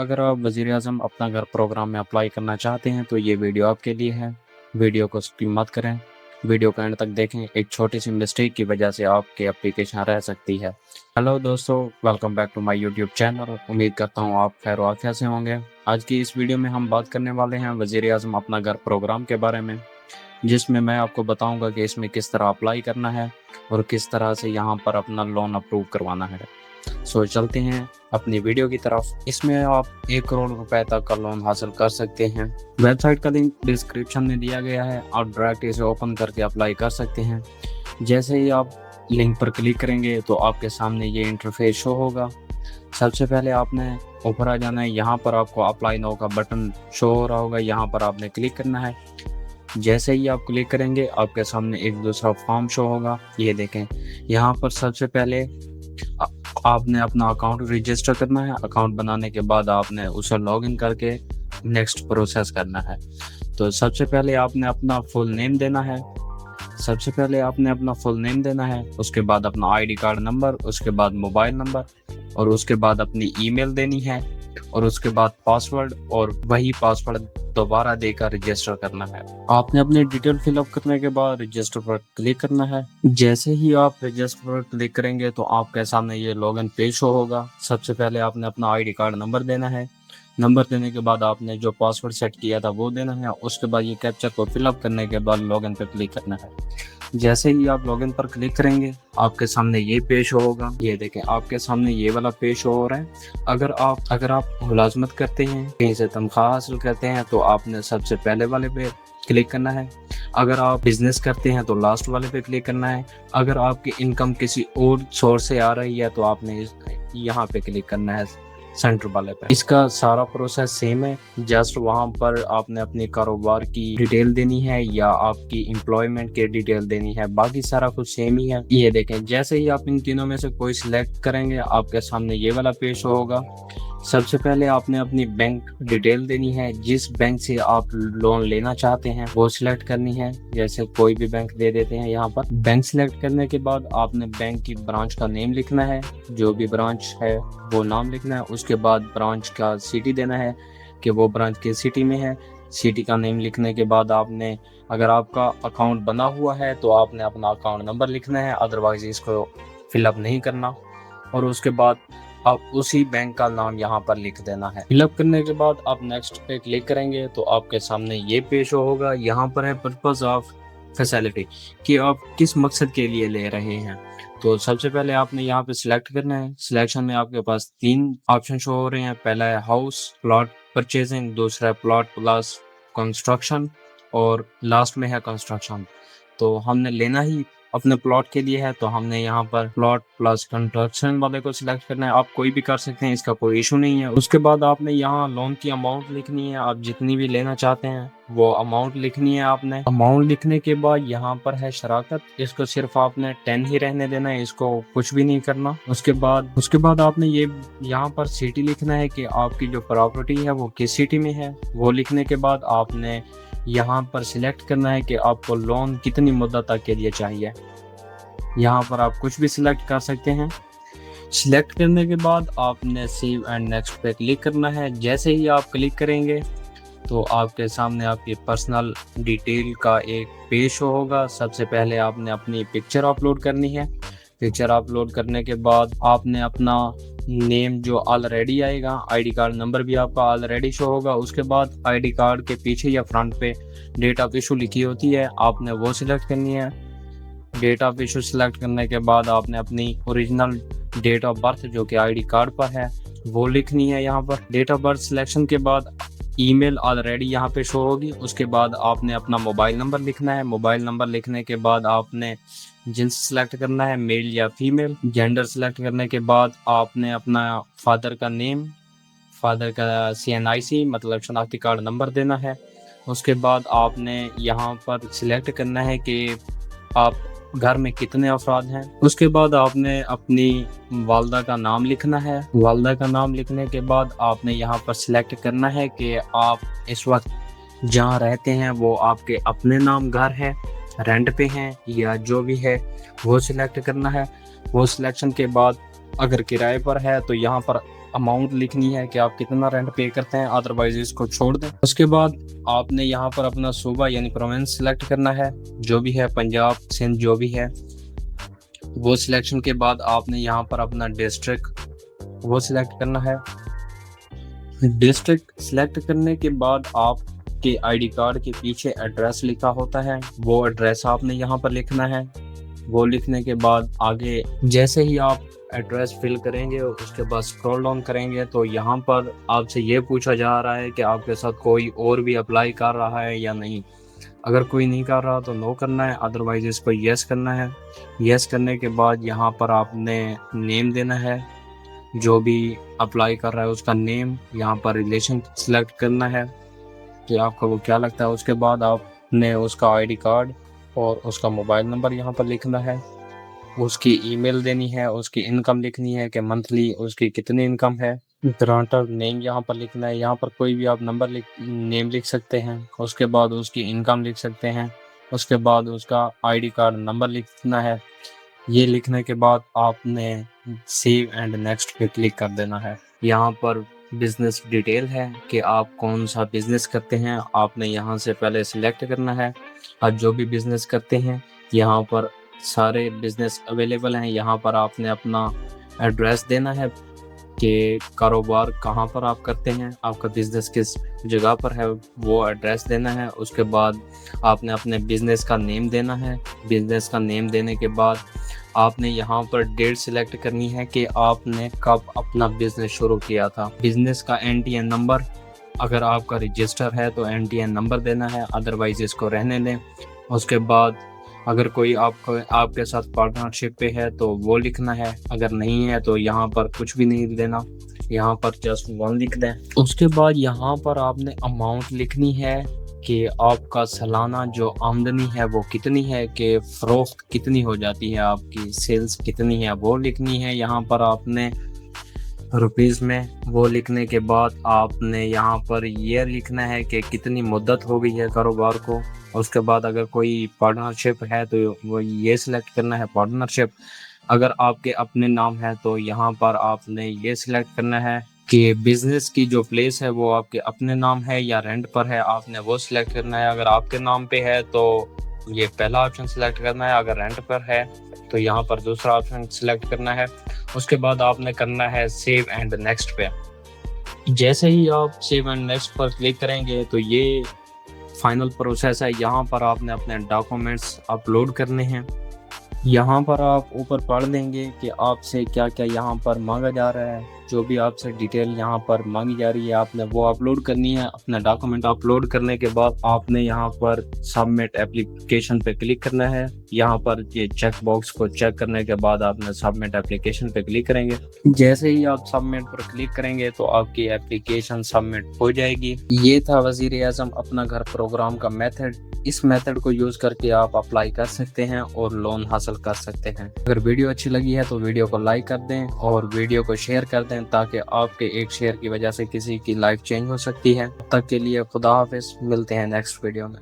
अगर आप वज़ीर-ए-आज़म अपना घर प्रोग्राम में अप्लाई करना चाहते हैं तो ये वीडियो आपके लिए है। वीडियो को स्किप मत करें, वीडियो को एंड तक देखें। एक छोटी-सी मिस्टेक की वजह से आपकी एप्लीकेशन रह सकती है। हेलो दोस्तों, welcome back to my YouTube channel. उम्मीद करता हूँ आप खैर आफियत से होंगे। आज की इस वीडियो में हम बात करने वाले हैं वज़ीर-ए-आज़म अपना घर प्रोग्राम के बारे में, जिसमें मैं आपको बताऊँगा कि इसमें किस तरह अप्लाई करना है और किस तरह से यहाँ पर अपना लोन अप्रूव करवाना है। सो चलते हैं अपनी वीडियो की तरफ। इसमें आप 1 करोड़ रुपए तक का लोन हासिल कर सकते हैं। वेबसाइट का लिंक डिस्क्रिप्शन में दिया गया है, आप डायरेक्ट इसे ओपन करके अप्लाई कर सकते हैं। जैसे ही आप लिंक पर क्लिक करेंगे तो आपके सामने ये इंटरफेस शो होगा। सबसे पहले आपने ऊपर आ जाना है, यहाँ पर आपको अप्लाई नाउ का बटन शो हो रहा होगा, यहाँ पर आपने क्लिक करना है। जैसे ही आप क्लिक करेंगे आपके सामने एक दूसरा फॉर्म शो होगा। ये देखें, यहाँ पर सबसे पहले आपने अपना अकाउंट रजिस्टर करना है। अकाउंट बनाने के बाद आपने उसे लॉगिन करके नेक्स्ट प्रोसेस करना है। तो सबसे पहले आपने अपना फुल नेम देना है। उसके बाद अपना आईडी कार्ड नंबर, उसके बाद मोबाइल नंबर और उसके बाद अपनी ईमेल देनी है और उसके बाद पासवर्ड, और वही पासवर्ड दोबारा देकर रजिस्टर करना है। आपने अपनी डिटेल फिलअप करने के बाद रजिस्टर पर क्लिक करना है। जैसे ही आप रजिस्टर पर क्लिक करेंगे तो आपके सामने ये लॉगिन पेज शो होगा। सबसे पहले आपने अपना आईडी कार्ड नंबर देना है। नंबर देने के बाद आपने जो पासवर्ड सेट किया था वो देना है। उसके बाद ये कैप्चा को फिलअप करने के बाद लॉगिन पर क्लिक करना है। जैसे ही आप लॉगिन पर क्लिक करेंगे आपके सामने ये पेज होगा। ये देखें, आपके सामने ये वाला पेज हो रहा है। अगर आप मुलाजमत करते हैं, कहीं से तनख्वाह हासिल करते हैं तो आपने सबसे पहले वाले पे क्लिक करना है। अगर आप बिजनेस करते हैं तो लास्ट वाले पे क्लिक करना है। अगर आपकी इनकम किसी और सोर्स से आ रही है तो आपने यहाँ पे क्लिक करना है, सेंटर वाले पे। इसका सारा प्रोसेस सेम है, जस्ट वहाँ पर आपने अपने कारोबार की डिटेल देनी है या आपकी एम्प्लॉयमेंट की डिटेल देनी है, बाकी सारा कुछ सेम ही है। ये देखें, जैसे ही आप इन तीनों में से कोई सिलेक्ट करेंगे आपके सामने ये वाला पेज होगा। सबसे पहले आपने अपनी बैंक डिटेल देनी है। जिस बैंक से आप लोन लेना चाहते हैं वो सिलेक्ट करनी है। जैसे कोई भी बैंक दे देते हैं यहाँ पर। बैंक सिलेक्ट करने के बाद आपने बैंक की ब्रांच का नेम लिखना है, जो भी ब्रांच है वो नाम लिखना है। उसके बाद ब्रांच का सिटी देना है कि वो ब्रांच किस सिटी में है। सिटी का नेम लिखने के बाद आपने, अगर आपका अकाउंट बना हुआ है तो आपने अपना अकाउंट नंबर लिखना है, अदरवाइज इसको फिलअप नहीं करना। और उसके बाद आप उसी बैंक का नाम यहाँ पर लिख देना है। फिलअप करने के बाद आप नेक्स्ट पे क्लिक करेंगे तो आपके सामने ये पेज होगा। यहाँ पर है पर्पस ऑफ फैसिलिटी, कि आप किस मकसद के लिए ले रहे हैं। तो सबसे पहले आपने यहाँ पे सिलेक्ट करना है। सिलेक्शन में आपके पास 3 ऑप्शन शो हो रहे हैं। पहला है हाउस प्लॉट परचेजिंग, दूसरा है प्लॉट प्लस कंस्ट्रक्शन और लास्ट में है कंस्ट्रक्शन। तो हमने लेना ही अपने प्लॉट के लिए है तो हमने यहाँ पर प्लॉट प्लस कंस्ट्रक्शन वाले को सिलेक्ट करना है। आप कोई भी कर सकते हैं, इसका कोई इशू नहीं है। उसके बाद आपने यहाँ लोन की अमाउंट लिखनी है। आप जितनी भी लेना चाहते हैं वो अमाउंट लिखनी है। आपने अमाउंट लिखने के बाद यहाँ पर है शराकत, इसको सिर्फ आपने 10 ही रहने देना है, इसको कुछ भी नहीं करना। उसके बाद आपने ये यहाँ पर सिटी लिखना है कि आपकी जो प्रॉपर्टी है वो किस सिटी में है। वो लिखने के बाद आपने यहाँ पर सिलेक्ट करना है कि आपको लोन कितनी मुद्दत तक के लिए चाहिए। यहाँ पर आप कुछ भी सिलेक्ट कर सकते हैं। सिलेक्ट करने के बाद आपने सेव एंड नेक्स्ट पे क्लिक करना है। जैसे ही आप क्लिक करेंगे तो आपके सामने आपकी पर्सनल डिटेल का एक पेज होगा। सबसे पहले आपने अपनी पिक्चर अपलोड करनी है। पिक्चर अपलोड करने के बाद आपने अपना नेम जो ऑलरेडी आएगा, आईडी कार्ड नंबर भी आपका ऑलरेडी शो होगा। उसके बाद आईडी कार्ड के पीछे या फ्रंट पे डेट ऑफ इशू लिखी होती है, आपने वो सिलेक्ट करनी है। डेट ऑफ इशू सिलेक्ट करने के बाद आपने अपनी ओरिजिनल डेट ऑफ बर्थ जो कि आईडी कार्ड पर है वो लिखनी है। यहाँ पर डेट ऑफ बर्थ सिलेक्शन के बाद ईमेल ऑलरेडी यहाँ पे शो होगी। उसके बाद आपने अपना मोबाइल नंबर लिखना है। मोबाइल नंबर लिखने के बाद आपने जेंडर सिलेक्ट करना है, मेल या फीमेल। जेंडर सिलेक्ट करने के बाद आपने अपना फादर का नेम, फादर का CNIC मतलब शनाख्ती कार्ड नंबर देना है। उसके बाद आपने यहाँ पर सिलेक्ट करना है कि आप घर में कितने अफराद हैं। उसके बाद आपने अपनी वालदा का नाम लिखना है। वालदा का नाम लिखने के बाद आपने यहाँ पर सिलेक्ट करना है कि आप इस वक्त जहाँ रहते हैं वो आपके अपने नाम घर है, रेंट पे हैं या जो भी है वो सिलेक्ट करना है। वो सिलेक्शन के बाद अगर किराए पर है तो यहाँ पर अमाउंट लिखनी है कि आप कितना रेंट पे करते हैं, अदरवाइज इसको छोड़ दें। उसके बाद आपने यहाँ पर अपना सूबा यानी प्रोविंस सिलेक्ट करना है, जो भी है, पंजाब, सिंध, जो भी है वो सिलेक्शन के बाद आपने यहाँ पर अपना डिस्ट्रिक्ट वो सिलेक्ट करना है। डिस्ट्रिक्ट सिलेक्ट करने के बाद आपके आईडी कार्ड के पीछे एड्रेस लिखा होता है, वो एड्रेस आपने यहाँ पर लिखना है। वो लिखने के बाद आगे जैसे ही आप एड्रेस फिल करेंगे उसके बाद स्क्रॉल डाउन करेंगे तो यहाँ पर आपसे ये पूछा जा रहा है कि आपके साथ कोई और भी अप्लाई कर रहा है या नहीं। अगर कोई नहीं कर रहा तो नो करना है, अदरवाइज इसको यस करना है। यस करने के बाद यहाँ पर आपने नेम देना है, जो भी अप्लाई कर रहा है उसका नेम। यहाँ पर रिलेशन सिलेक्ट करना है कि आपको वो क्या लगता है। उसके बाद आपने उसका आईडी कार्ड और उसका मोबाइल नंबर यहाँ पर लिखना है, उसकी ईमेल देनी है, उसकी इनकम लिखनी है कि मंथली उसकी कितनी इनकम है। ग्रांटर नेम यहाँ पर लिखना है, यहाँ पर कोई भी आप नेम लिख सकते हैं। उसके बाद उसकी इनकम लिख सकते हैं। उसके बाद उसका आईडी कार्ड नंबर लिखना है। ये लिखने के बाद आपने सेव एंड नेक्स्ट पे क्लिक कर देना है। यहाँ पर बिजनेस डिटेल है कि आप कौन सा बिजनेस करते हैं, आपने यहाँ से पहले सिलेक्ट करना है। आप जो भी बिजनेस करते हैं यहाँ पर सारे बिजनेस अवेलेबल हैं। यहाँ पर आपने अपना एड्रेस देना है कि कारोबार कहाँ पर आप करते हैं, आपका बिजनेस किस जगह पर है, वो एड्रेस देना है। उसके बाद आपने अपने बिजनेस का नेम देना है। बिजनेस का नेम देने के बाद आपने यहाँ पर डेट सिलेक्ट करनी है कि आपने कब अपना बिजनेस शुरू किया था। बिजनेस का NTN नंबर, अगर आपका रजिस्टर है तो NTN नंबर देना है, अदरवाइज इसको रहने दें। उसके बाद अगर कोई आपके साथ पार्टनरशिप पे है तो वो लिखना है, अगर नहीं है तो यहाँ पर कुछ भी नहीं देना, यहाँ पर जस्ट 1 लिख दें। उसके बाद यहाँ पर आपने अमाउंट लिखनी है कि आपका सालाना जो आमदनी है वो कितनी है, कि फरोख्त कितनी हो जाती है, आपकी सेल्स कितनी है, वो लिखनी है यहाँ पर आपने रुपीज़ में। वो लिखने के बाद आपने यहाँ पर ये लिखना है कि कितनी मुद्दत हो गई है कारोबार को। उसके बाद अगर कोई पार्टनरशिप है तो वो ये सिलेक्ट करना है पार्टनरशिप। अगर आपके अपने नाम है तो यहाँ पर आपने ये सिलेक्ट करना है कि बिजनेस की जो प्लेस है वो आपके अपने नाम है या रेंट पर है, आपने वो सिलेक्ट करना है। अगर आपके नाम पे है तो ये पहला ऑप्शन सिलेक्ट करना है, अगर रेंट पर है तो यहाँ पर दूसरा ऑप्शन सिलेक्ट करना है। उसके बाद आपने करना है सेव एंड नेक्स्ट पे। जैसे ही आप सेव एंड नेक्स्ट पर क्लिक करेंगे तो ये फाइनल प्रोसेस है। यहाँ पर आपने अपने डॉक्यूमेंट्स अपलोड करने हैं। यहाँ पर आप ऊपर पढ़ देंगे कि आपसे क्या क्या यहाँ पर मांगा जा रहा है। जो भी आपसे डिटेल यहाँ पर मांगी जा रही है आपने वो अपलोड करनी है। अपना डॉक्यूमेंट अपलोड करने के बाद आपने यहाँ पर सबमिट एप्लीकेशन पे क्लिक करना है। यहाँ पर ये चेक बॉक्स को चेक करने के बाद आपने सबमिट एप्लीकेशन पे क्लिक करेंगे। जैसे ही आप सबमिट पर क्लिक करेंगे तो आपकी एप्लीकेशन सबमिट हो जाएगी। ये था वज़ीर आज़म अपना घर प्रोग्राम का मेथड। इस मेथड को यूज करके आप अप्लाई कर सकते हैं और लोन हासिल कर सकते हैं। अगर वीडियो अच्छी लगी है तो वीडियो को लाइक कर दें और वीडियो को शेयर कर दें, ताकि आपके एक शेयर की वजह से किसी की लाइफ चेंज हो सकती है। तब तक के लिए खुदा हाफिज, मिलते हैं नेक्स्ट वीडियो में।